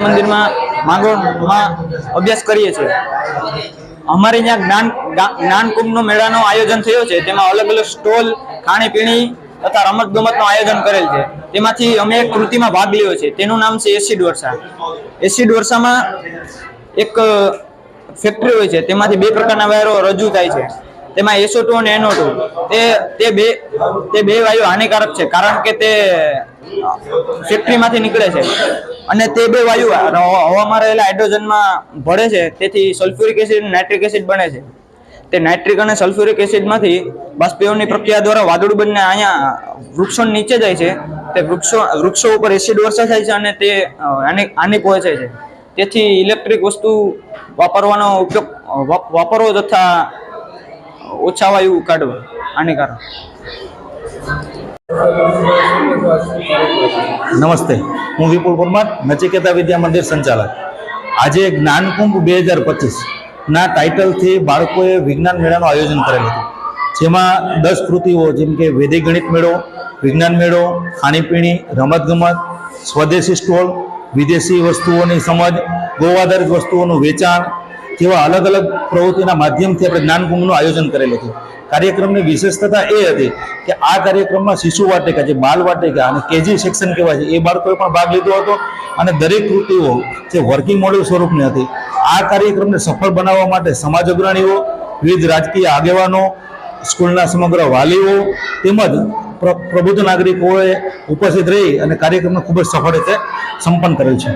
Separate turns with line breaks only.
મંદિરમાં માંગરોળમાં અભ્યાસ કરીએ છીએ। અમારે ત્યાં જ્ઞાન કુંભનો મેળાનો આયોજન થયો છે। તેમાં અલગ અલગ સ્ટોલ, ખાણીપીણી તથા રમત ગમતનું આયોજન કરેલ છે। તેમાંથી અમે એક કૃતિમાં ભાગ લીધો છે, તેનું નામ છે એસિડ વર્ષા। એસિડ વર્ષામાં એક ફેક્ટરી હોય છે, તેમાંથી બે પ્રકારના વાયરો રજૂ થાય છે। તેમાં SO2 અને NO2 તે બે વાયુ હાનિકારક છે, કારણ કે તે ફેક્ટરીમાંથી નીકળે છે અને તે બે વાયુ હવામાં રહેલા હાઇડ્રોજનમાં ભળે છે। તેથી સલ્ફ્યુરિક એસિડ અને નાઇટ્રિક એસિડ બને છે। તે નાઇટ્રિક અને સલ્ફ્યુરિક એસિડમાંથી બાષ્પીભવનની પ્રક્રિયા દ્વારા વાદળું બનીને અહીંયા વૃક્ષો નીચે જાય છે। તે વૃક્ષો ઉપર એસિડ વર્ષા થાય છે અને તે હાનિ પહોંચે છે। તેથી ઇલેક્ટ્રિક વસ્તુ વાપરવો તથા ઓછા વાયુ કાઢવા હાનિકારક।
નમસ્તે, હું વિપુલ પરમાર, નચિકેતા વિદ્યા મંદિર સંચાલક। આજે જ્ઞાનકુંભ 2025 ના ટાઇટલથી બાળકોએ વિજ્ઞાન મેળાનું આયોજન કરેલું હતું, જેમાં 10 કૃતિઓ જેમ કે વૈદિક ગણિત મેળો, વિજ્ઞાન મેળો, ખાણીપીણી, રમતગમત, સ્વદેશી સ્ટોલ, વિદેશી વસ્તુઓની સમજ, ગૌઆધારિત વસ્તુઓનું વેચાણ જેવા અલગ અલગ પ્રવૃત્તિના માધ્યમથી આપણે જ્ઞાનકુંભનું આયોજન કરેલું હતું। કાર્યક્રમની વિશેષતા એ હતી કે આ કાર્યક્રમમાં શિશુ વાટિકા, જે બાલ વાટિકા અને કેજી સેક્શન કહેવાય છે, એ બાળકોએ પણ ભાગ લીધો હતો અને દરેક કૃતિઓ જે વર્કિંગ મોડેલ સ્વરૂપની હતી। આ કાર્યક્રમને સફળ બનાવવા માટે સમાજ અગ્રણીઓ, વિવિધ રાજકીય આગેવાનો, સ્કૂલના સમગ્ર વાલીઓ તેમજ પ્રબુદ્ધ નાગરિકોએ ઉપસ્થિત રહી અને કાર્યક્રમને ખૂબ જ સફળ રીતે સંપન્ન કરેલ છે।